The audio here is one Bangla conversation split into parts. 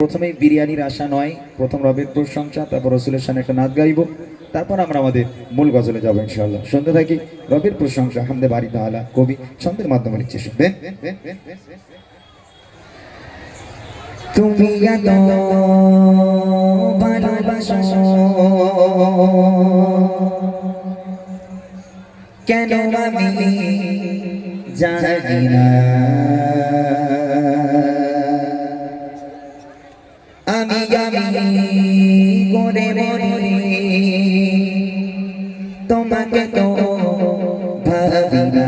প্রথমেই বিরিয়ানির আশা নয়, প্রথম রবের প্রশংসা, তারপর রসুলের সামনে একটা নাচ গাইব, তারপর আমরা আমাদের মূল গজলে যাবো ইনশাআল্লাহ। শুনতে থাকি রবের প্রশংসা হামদে বাড়ি তাআলা, কবি ছন্দের মাধ্যমে লিখছে, শুনবেন। তুমি এত ভালোবাসো কেন আমি জানি না, আমি করে মরি তোমাকে তো ভাবি না,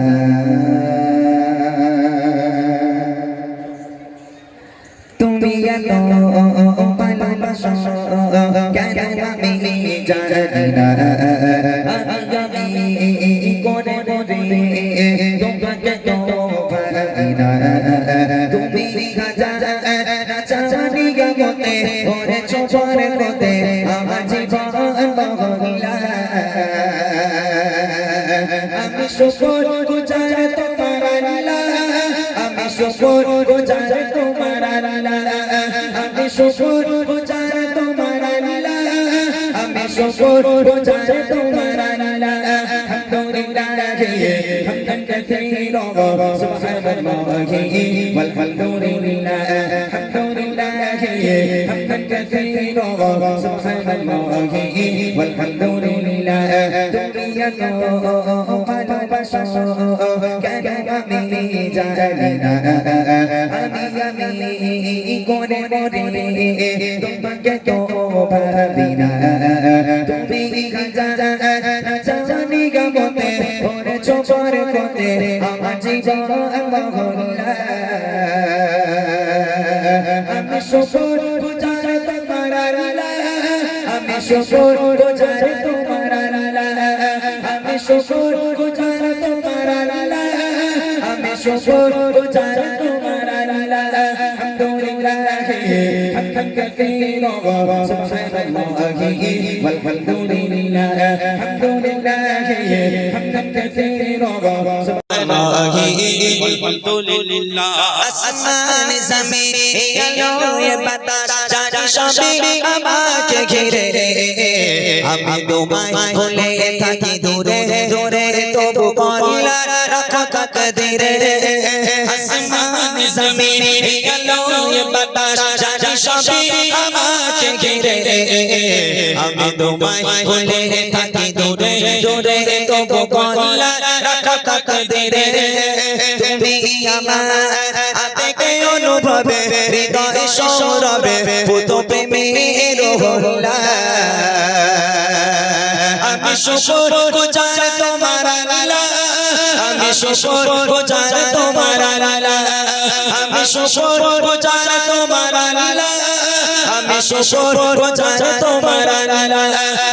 তুমি এত ভালোবাসো কেন আমি জানি না, আমি করে মরি তোমাকে তো ভাবি না, তুমি জানি গমতে ওরে চোপর গতে আমার জীবন মহল্লা, আমি শুকর গুজার তোমার আল্লাহ, আমি শুকর গুজার তোমার আল্লাহ, আমি শুকর গুজার তোমার আল্লাহ, আমি শুকর গুজার তোমার আল্লাহ, আলহামদুলিল্লাহ হামদান কাসীরা সুবহানাল্লাহি ওয়ালহামদুলিল্লাহ, আলহামদুলিল্লাহ হামদান কাসীরা সুবহানাল্লাহি ওয়ালহামদুলিল্লাহ, তুমি এত ভালোবাসো কেন আমি জানি না, আমি করে মরি তোমাকে তো ভাবি না, তুমি জানি গমতে ওরে চোপর গতে আমার জীবন মহল্লা, আমি শুকর গুজার তোমার আল্লাহ, আমি শুকর গুজার তোমার আল্লাহ, আমি শুকর গুজার তোমার আল্লাহ, আমি শুকর গুজার তোমার আল্লাহ, আলহামদুলিল্লাহ হামদান কাসীরা সুবহানাল্লাহি ওয়ালহামদুলিল্লাহ, আলহামদুলিল্লাহ হামদান কাসীরা আলহামদুলিল্লাহ। আসমান জমিন আলো বাতাস জানি সবই আমাকে ঘিরে, আমি তোমায় ভুলে থাকি দূরে দূরে, তবু কল্লা রাখো তাকদীরে, আসমান জমিন আলো বাতাস জানি সবই আমাকে ঘিরে, আমি তোমায় ভুলে থাকি দূরে দূরে, তবু কল্লা রাখো তাকদীরে, তুমি আমার আবেগে অনুভবে হৃদয় সৌরভে পুত প্রেমের হল্লা, আমি শুকর গুজার তোমার আল্লাহ, আমি শুকর গুজার তোমার আল্লাহ, আমি শুকর গুজার তোমার আল্লাহ, আমি শুকর গুজার তোমার আল্লাহ,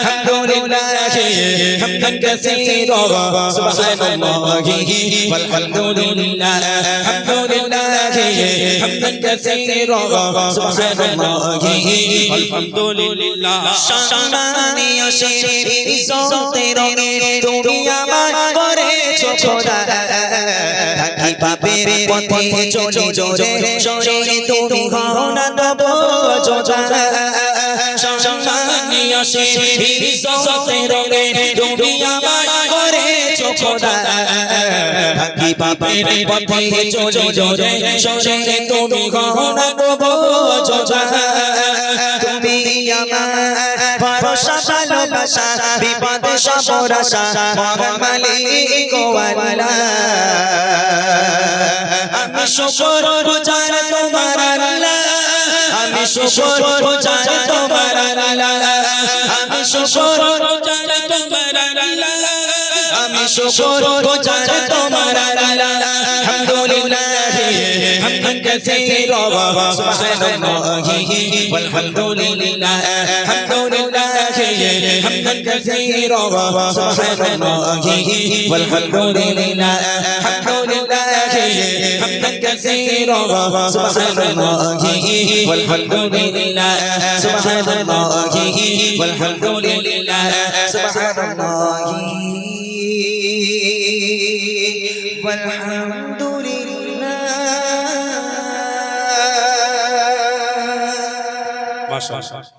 আলহামদুলিল্লাহ হামদান কাসীরা সুবহানাল্লাহি ওয়ালহামদুলিল্লাহ, আলহামদুলিল্লাহ হামদান কাসীরা সুবহানাল্লাহি ওয়ালহামদুলিল্লাহ। সম্মানীয় ইজ্জতের রঙে তুমি আমার করেছো খোদা, থাকি পাপের পথে চলি জোরে জোরে, তুমি হও না তবু যোজা, সম্মানীয় ইজ্জতের রঙে তুমি আমার করেছো খোদা, থাকি পাপের পথে চলি জোরে জোরে, তুমি হও না তবু যোজা, তুমি আমার ভরসা ভালোবাসা বিপদে সব আশা, মহান মালিক ও আল্লাহ, আমি শুকর গুজার তোমার আল্লাহ, আমি শুকর গুজার তোমার আল্লাহ, আমি শুকর গুজার তোমার আল্লাহ, আমি শুকর গুজার তোমার আল্লাহ, আলহামদুলিল্লাহ হামদান কাসীরা সুবহানাল্লাহি ওয়ালহামদুলিল্লাহ, আলহামদুলিল্লাহ হামদান কাসীরা সুবহানাল্লাহি ওয়ালহামদুলিল্লাহ, আলহামদুলিল্লাহ হামদান কাসীরা সুবহানাল্লাহি ওয়ালহামদুলিল্লাহ, সুবহানাল্লাহি ওয়ালহামদুলিল্লাহ, সুবহানাল্লাহি والحمد لله মাশাআল্লাহ